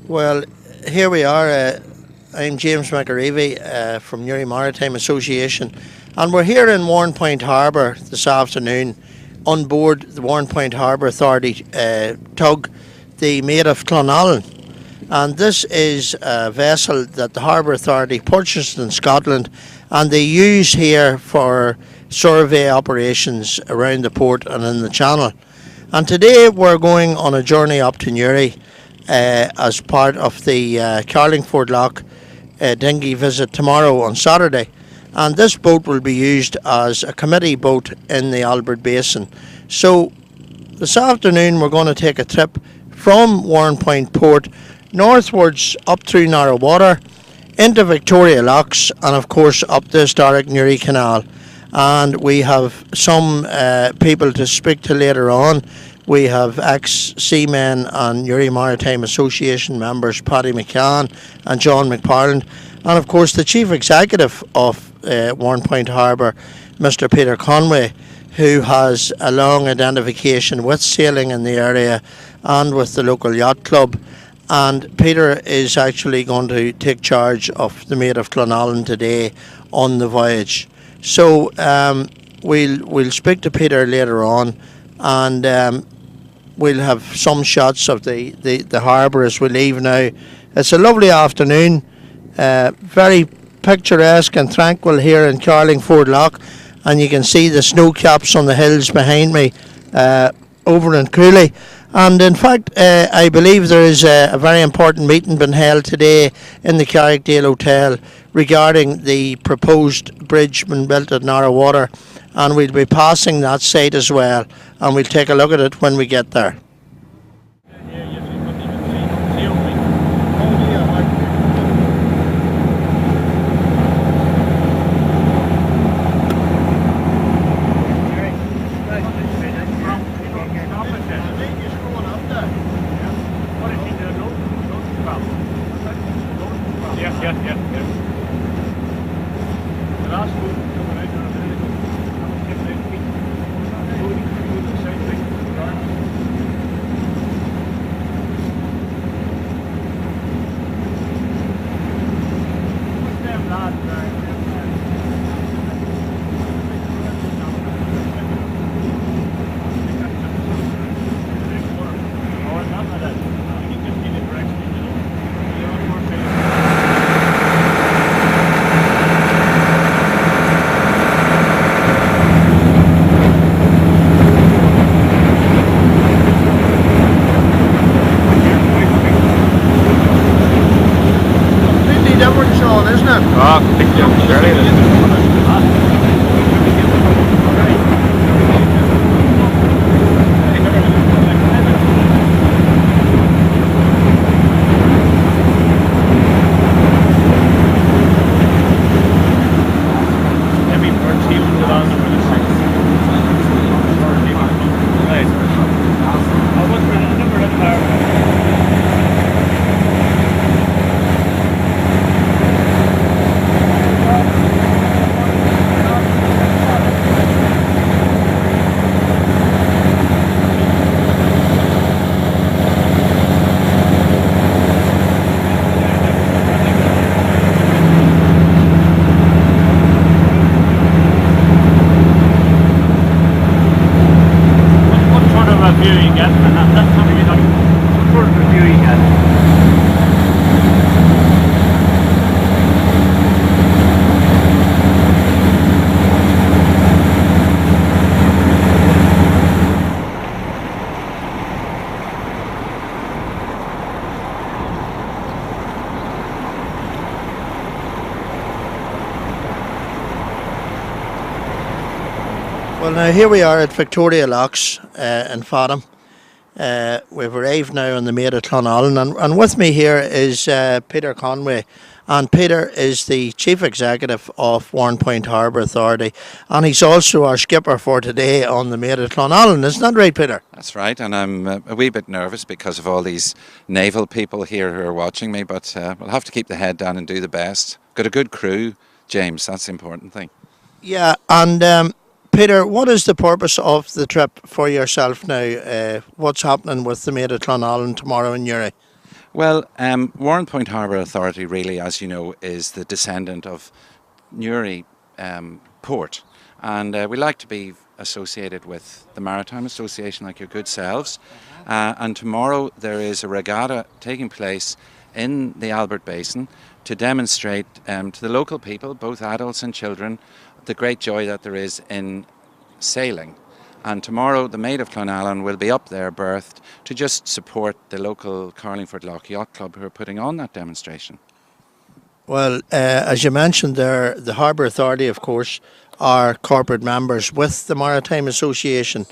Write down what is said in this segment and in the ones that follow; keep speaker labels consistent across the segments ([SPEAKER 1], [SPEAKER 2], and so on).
[SPEAKER 1] Well, here we are. I'm James McAreevy from Newry Maritime Association, and we're here in Warrenpoint Harbour this afternoon on board the Warrenpoint Harbour Authority tug, the Maid of Clonallon. And this is a vessel that the Harbour Authority purchased in Scotland and they use here for survey operations around the port and in the channel. And today we're going on a journey up to Newry as part of the Carlingford Lock dinghy visit tomorrow on Saturday. And this boat will be used as a committee boat in the Albert Basin. So this afternoon we're going to take a trip from Warrenpoint Port northwards up through Narrow Water into Victoria Locks and of course up the historic Newry Canal. And we have some people to speak to later on. We have ex-seamen and Newry Maritime Association members Paddy McCann and John McParland, and of course the Chief Executive of Warrenpoint Harbour, Mr Peter Conway, who has a long identification with sailing in the area and with the local yacht club. And Peter is actually going to take charge of the Maid of Clonallon today on the voyage. So we'll speak to Peter later on, and we'll have some shots of the harbour as we leave now. It's a lovely afternoon, very picturesque and tranquil here in Carlingford Lock, and you can see the snow caps on the hills behind me over in Cooley. And in fact, I believe there is a very important meeting being held today in the Carrickdale Hotel regarding the proposed bridge being built at Narrow Water, and we'll be passing that site as well, and we'll take a look at it when we get there. Well, now here we are at Victoria Locks in Fadham. We've arrived now on the Maid of Clonallon, and with me here is Peter Conway. And Peter is the Chief Executive of Warrenpoint Harbour Authority, and he's also our skipper for today on the Maid of Clonallon. Isn't that right, Peter?
[SPEAKER 2] That's right, and I'm a wee bit nervous because of all these naval people here who are watching me, but we'll have to keep the head down and do the best. Got a good crew, James, that's the important thing.
[SPEAKER 1] Yeah, and Peter, what is the purpose of the trip for yourself now? What's happening with the Maid of Clonallon tomorrow in Newry?
[SPEAKER 2] Well, Warren Point Harbour Authority really, as you know, is the descendant of Newry Port. And we like to be associated with the Maritime Association like your good selves. And tomorrow there is a regatta taking place in the Albert Basin to demonstrate to the local people, both adults and children, the great joy that there is in sailing. And tomorrow the Maid of Clonallon will be up there berthed to just support the local Carlingford Loch Yacht Club who are putting on that demonstration.
[SPEAKER 1] Well, as you mentioned there, the Harbour Authority, of course, are corporate members with the Maritime Association,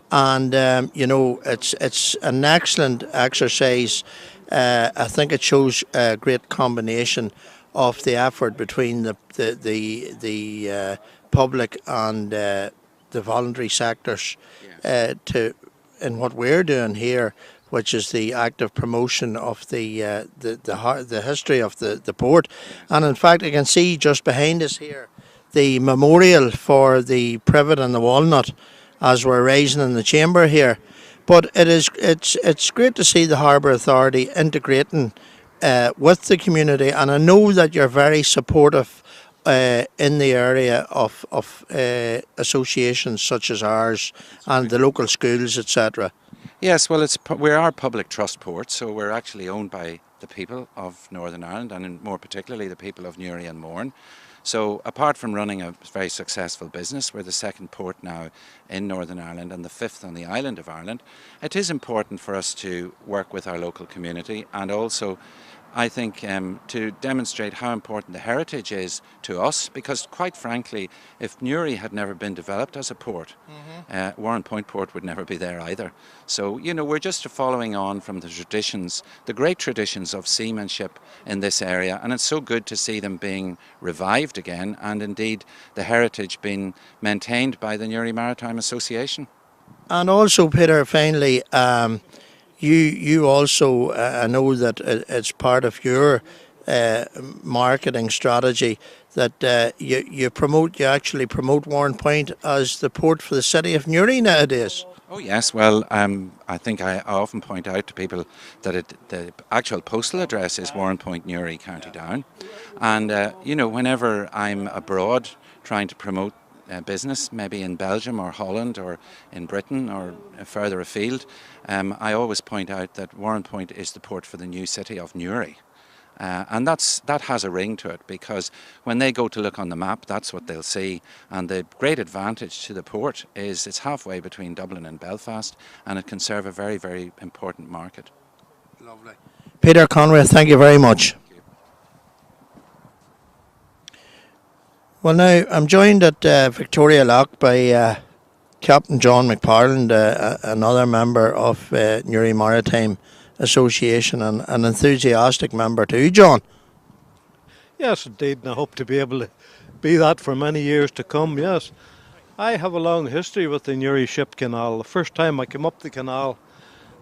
[SPEAKER 1] and it's an excellent exercise. I think it shows a great combination of the effort between the public and the voluntary sectors in what we're doing here, which is the active promotion of the history of the port. And in fact, I can see just behind us here the memorial for the privet and the walnut as we're raising in the chamber here. But it's great to see the Harbour Authority integrating with the community, and I know that you're very supportive in the area of associations such as ours and the local schools, etc.
[SPEAKER 2] Yes, well, we are public trust port, so we're actually owned by the people of Northern Ireland, and more particularly the people of Newry and Mourne. So apart from running a very successful business, we're the second port now in Northern Ireland and the fifth on the island of Ireland. It is important for us to work with our local community, and also I think to demonstrate how important the heritage is to us, because quite frankly, if Newry had never been developed as a port, Warren Point Port would never be there either. So, we're just following on from the traditions, the great traditions of seamanship in this area, and it's so good to see them being revived again, and indeed the heritage being maintained by the Newry Maritime Association.
[SPEAKER 1] And also, Peter, finally, you also, I know that it's part of your marketing strategy that you actually promote Warren Point as the port for the city of Newry nowadays.
[SPEAKER 2] Oh yes, well, I think I often point out to people that the actual postal address is Warren Point, Newry, County Down, and whenever I'm abroad trying to promote business, maybe in Belgium or Holland or in Britain or further afield, I always point out that Warren Point is the port for the new city of Newry. And that has a ring to it, because when they go to look on the map, that's what they'll see. And the great advantage to the port is it's halfway between Dublin and Belfast, and it can serve a very, very important market.
[SPEAKER 1] Lovely. Peter Conway, thank you very much. Well, now I'm joined at Victoria Loch by Captain John McParland, another member of Newry Maritime Association, and an enthusiastic member too, John.
[SPEAKER 3] Yes, indeed, and I hope to be able to be that for many years to come, yes. I have a long history with the Newry Ship Canal. The first time I came up the canal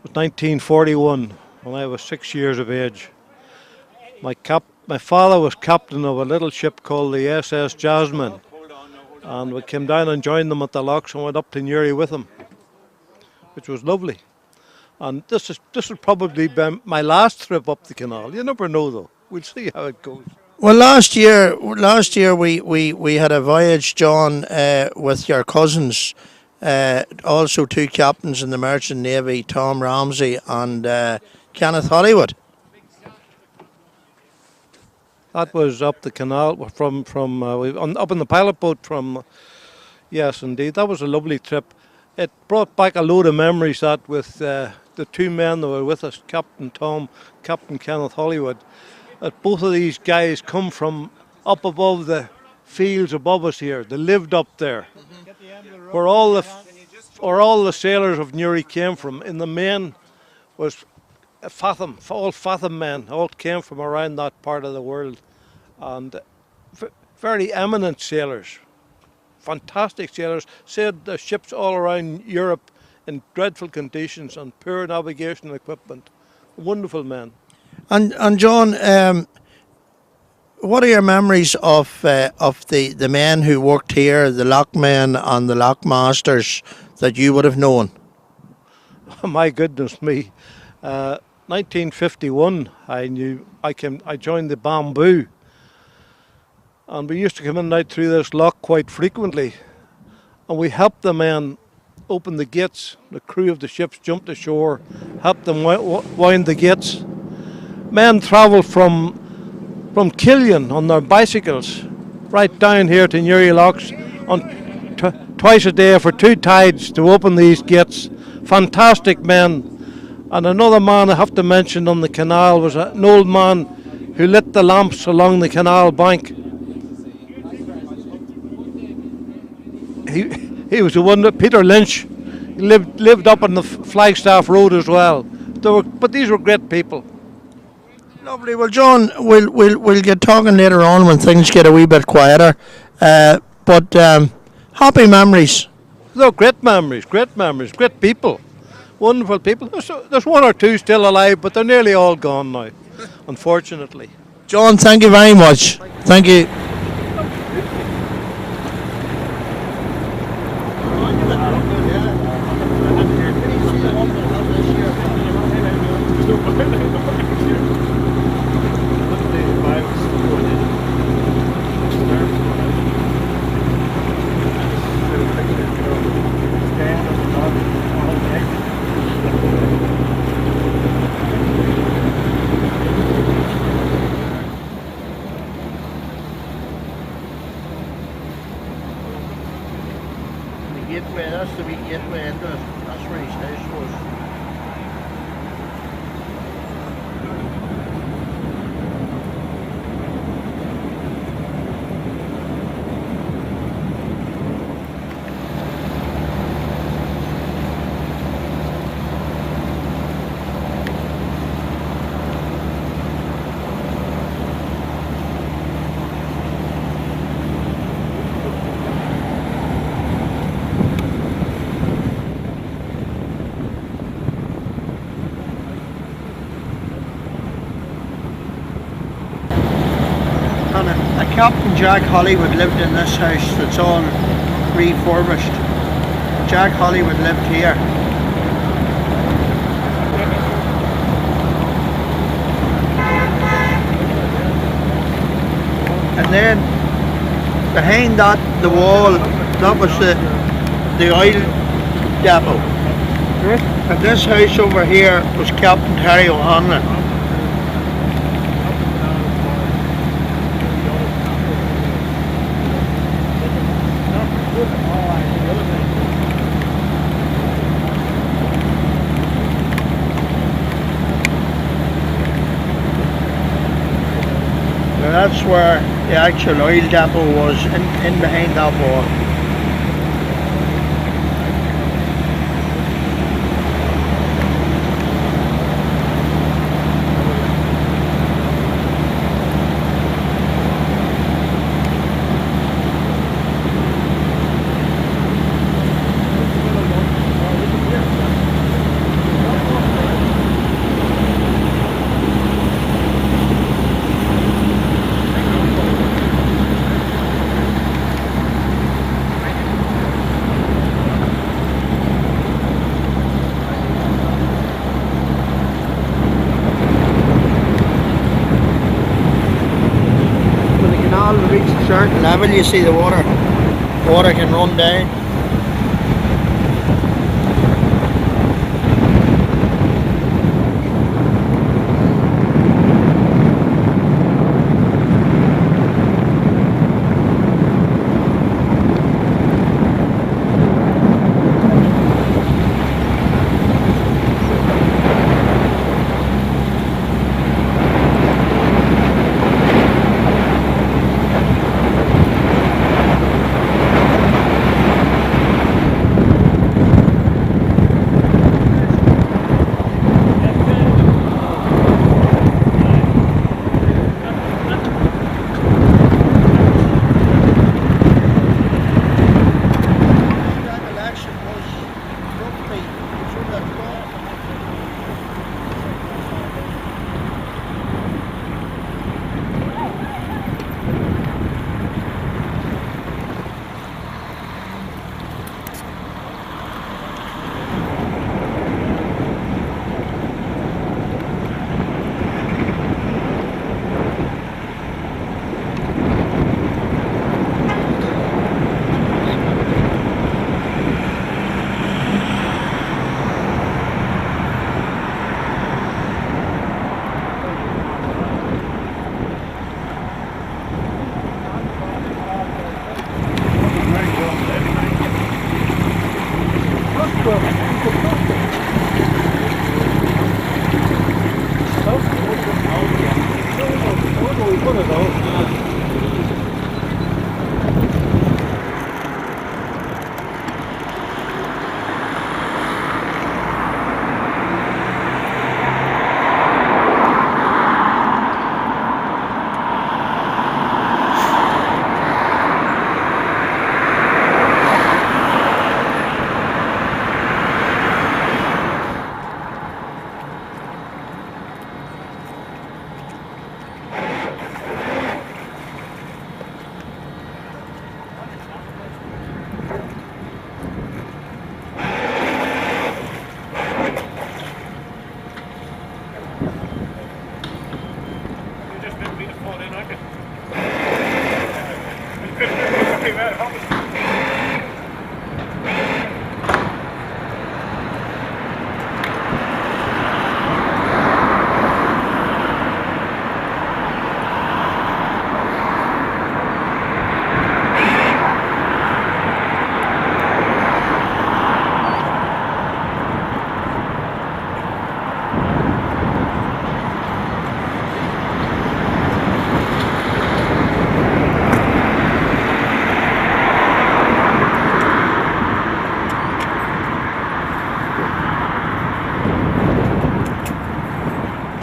[SPEAKER 3] was 1941, when I was 6 years of age. My father was captain of a little ship called the SS Jasmine, and we came down and joined them at the locks and went up to Newry with them, which was lovely. And this will probably be my last trip up the canal. You never know, though. We'll see how it goes.
[SPEAKER 1] Well, last year we had a voyage, John, with your cousins, also two captains in the Merchant Navy, Tom Ramsey and Kenneth Hollywood.
[SPEAKER 3] That was up the canal up in the pilot boat from. Yes, indeed, that was a lovely trip. It brought back a load of memories, that with the two men that were with us, Captain Tom, Captain Kenneth Hollywood. That both of these guys come from up above the fields above us here. They lived up there, where all the sailors of Newry came from. In the main was all Fathom men, all came from around that part of the world, and very eminent sailors, fantastic sailors, sailed the ships all around Europe in dreadful conditions and poor navigation equipment. Wonderful men.
[SPEAKER 1] And John, what are your memories of the men who worked here, the lockmen and the lockmasters that you would have known?
[SPEAKER 3] My goodness me. 1951, I joined the Bamboo, and we used to come in and out through this lock quite frequently, and we helped the men open the gates. The crew of the ships jumped ashore, helped them wind the gates. Men travelled from Killian on their bicycles right down here to Newry Locks on twice a day for 2 tides to open these gates. Fantastic men. And another man I have to mention on the canal was an old man who lit the lamps along the canal bank. He was the one that Peter Lynch lived up on the Flagstaff Road as well. But these were great people.
[SPEAKER 1] Lovely. Well, John, we'll get talking later on when things get a wee bit quieter. But happy memories.
[SPEAKER 3] No, great memories, great people. Wonderful people. There's 1 or 2 still alive, but they're nearly all gone now, unfortunately.
[SPEAKER 1] John, thank you very much. Thank you. Gateway, that's the wee gateway into it. That's where his house was. Captain Jack Hollywood lived in this house that's all refurbished. Jack Hollywood lived here. And then behind that, the wall, that was the oil depot. And this house over here was Captain Terry O'Hanlon. That's where the actual oil depot was, in behind that wall. Reach a certain level, you see the water can run down.
[SPEAKER 3] Put it on.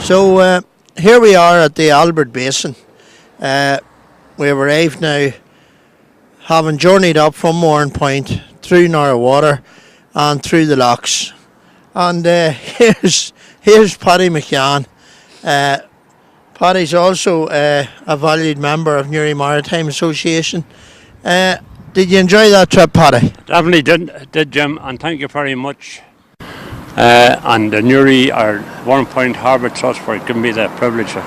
[SPEAKER 1] So here we are at the Albert Basin. We've arrived now, having journeyed up from Mourne Point through Narrow and through the locks. And here's Paddy McCann. Paddy's also a valued member of Newry Maritime Association. Did you enjoy that trip, Paddy?
[SPEAKER 4] Definitely did, Jim, and thank you very much. And the Newry or Warren Point Harbour Trust for giving me the privilege of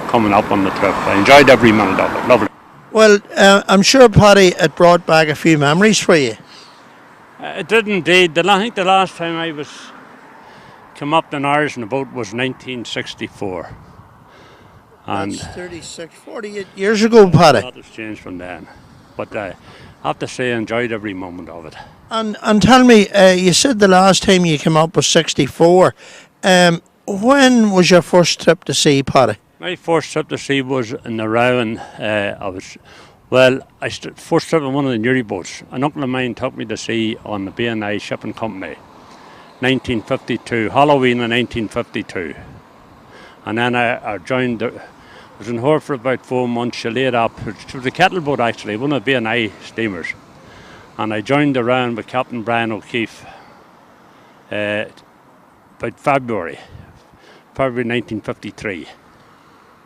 [SPEAKER 4] coming up on the trip. I enjoyed every minute of it. Lovely.
[SPEAKER 1] Well, I'm sure, Paddy, it brought back a few memories for you.
[SPEAKER 4] It did indeed. I think the last time I came up in Irish in a boat was 1964. And
[SPEAKER 1] That's 36, 48 years ago, Paddy.
[SPEAKER 4] A lot has changed from then. But I have to say I enjoyed every moment of it.
[SPEAKER 1] And tell me, you said the last time you came up was 64. When was your first trip to sea, Paddy?
[SPEAKER 4] My first trip to sea was in the Rowan. First trip on one of the Newry boats. An uncle of mine took me to sea on the B&I Shipping Company, 1952, Halloween in 1952. And then I joined, was in her for about 4 months. She laid up. It was a kettle boat actually, one of the B&I steamers. And I joined the Rowan with Captain Brian O'Keefe about February 1953.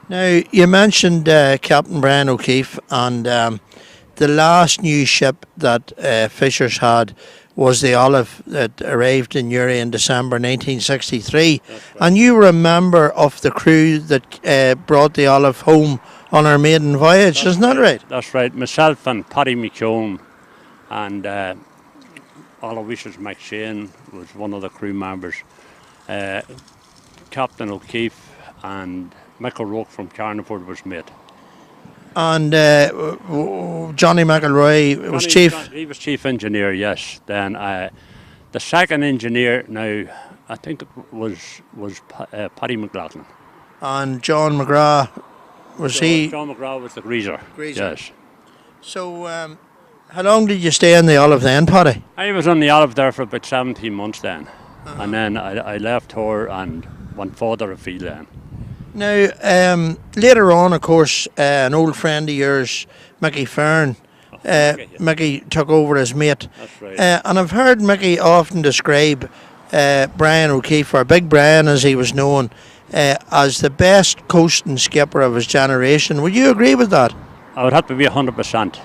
[SPEAKER 1] Now, you mentioned Captain Brian O'Keefe, and the last new ship that Fishers had was the Olive that arrived in Newry in December 1963.
[SPEAKER 4] Right.
[SPEAKER 1] And you were a member of the crew that brought the Olive home on her maiden voyage, isn't that right?
[SPEAKER 4] That's right. Myself and Paddy McCone and Aloysius McShane was one of the crew members. Captain O'Keefe and Mick O'Rourke from Carniford was mate.
[SPEAKER 1] And Johnny McElroy was chief.
[SPEAKER 4] He was chief engineer, yes. Then the second engineer now, I think it was Paddy McLaughlin.
[SPEAKER 1] And John McGrath,
[SPEAKER 4] John McGrath was the greaser. Yes.
[SPEAKER 1] So, how long did you stay in the Olive then, Paddy?
[SPEAKER 4] I was on the Olive there for about 17 months then. And then I left her and went further afield then.
[SPEAKER 1] Now, later on, of course, an old friend of yours, Mickey Fern, Mickey took over as mate.
[SPEAKER 4] That's right.
[SPEAKER 1] And I've heard Mickey often describe Brian O'Keefe, or Big Brian as he was known, as the best coasting skipper of his generation. Would you agree with that?
[SPEAKER 4] I would have to be 100%.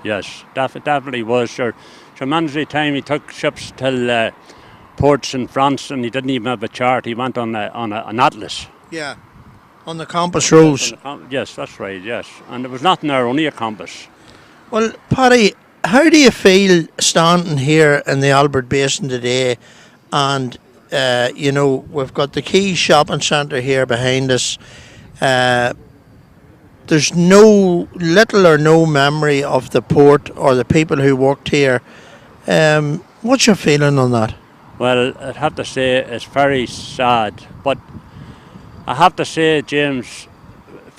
[SPEAKER 4] Yes, definitely was. Sure, managed the time he took ships till ports in France, and he didn't even have a chart. He went on an atlas.
[SPEAKER 1] Yeah, on the compass rose.
[SPEAKER 4] Yes, that's right, yes. And there was nothing there, only a compass.
[SPEAKER 1] Well, Paddy, how do you feel standing here in the Albert Basin today? And, we've got the Quay Shopping Centre here behind us. There's little or no memory of the port or the people who worked here. What's your feeling on that?
[SPEAKER 4] Well, I'd have to say it's very sad, but I have to say, James,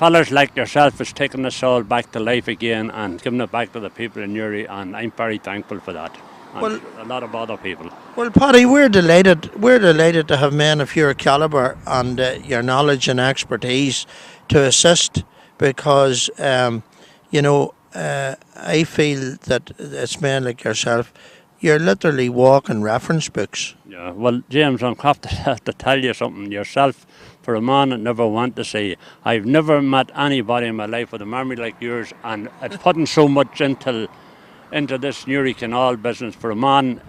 [SPEAKER 4] fellas like yourself is taking us all back to life again and giving it back to the people in Newry, and I'm very thankful for that. And
[SPEAKER 1] Well-
[SPEAKER 4] a lot of other people.
[SPEAKER 1] Well, Paddy, we're delighted. We're delighted to have men of your calibre and your knowledge and expertise to assist, because I feel that it's men like yourself. You're literally walking reference books.
[SPEAKER 4] Yeah, well, James, I'm have to tell you something. Yourself, for a man that never went to sea, I've never met anybody in my life with a memory like yours, and it's putting so much into this Newry Canal business. For a man,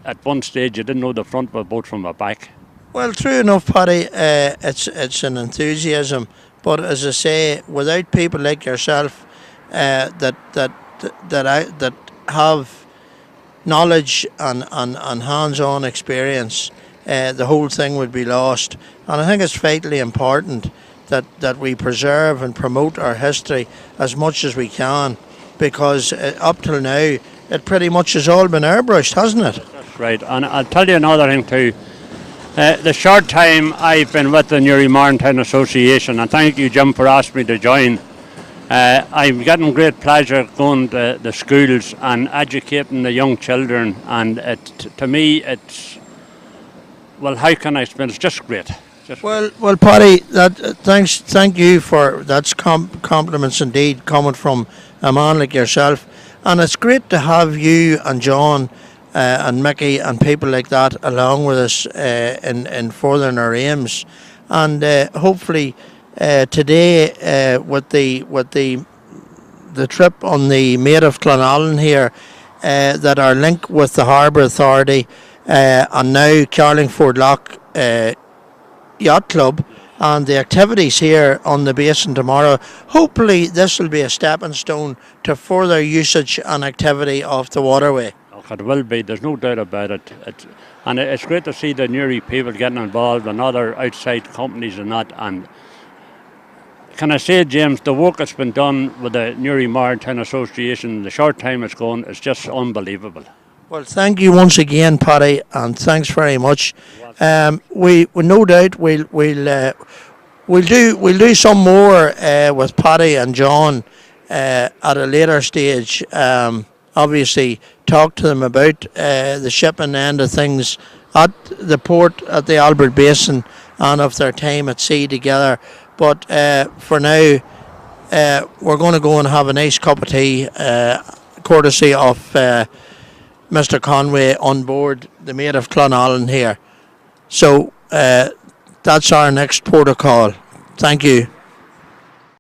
[SPEAKER 4] at one stage, you didn't know the front of a boat from the back.
[SPEAKER 1] Well, true enough, Paddy. It's an enthusiasm, but as I say, without people like yourself, that have knowledge and hands-on experience, the whole thing would be lost. And I think it's vitally important that we preserve and promote our history as much as we can, because up till now it pretty much has all been airbrushed, hasn't it?
[SPEAKER 4] That's right. And I'll tell you another thing too. The short time I've been with the Newry Maritime Association, and thank you, Jim, for asking me to join. I'm getting great pleasure going to the schools and educating the young children, and to me it's, well, how can I explain? It's just great.
[SPEAKER 1] Well, Paddy, thank you for that's compliments indeed coming from a man like yourself, and it's great to have you and John and Mickey and people like that along with us in furthering our aims, and hopefully today with the trip on the Maid of Clonallon here, that our link with the Harbour Authority and now Carlingford Lock Yacht Club and the activities here on the Basin tomorrow, hopefully this will be a stepping stone to further usage and activity of the waterway.
[SPEAKER 4] It will be, there's no doubt about it. And it's great to see the Newry people getting involved and other outside companies and that. And can I say, James, the work that's been done with the Newry Maritime Association, the short time it's gone, is just unbelievable.
[SPEAKER 1] Well, thank you once again, Paddy, and thanks very much. We no doubt we'll do some more with Paddy and John at a later stage. Obviously, talk to them about the shipping end of things at the port at the Albert Basin and of their time at sea together. But for now, we're going to go and have a nice cup of tea, courtesy of Mr. Conway on board the Maid of Clonallon here. So that's our next protocol. Thank you.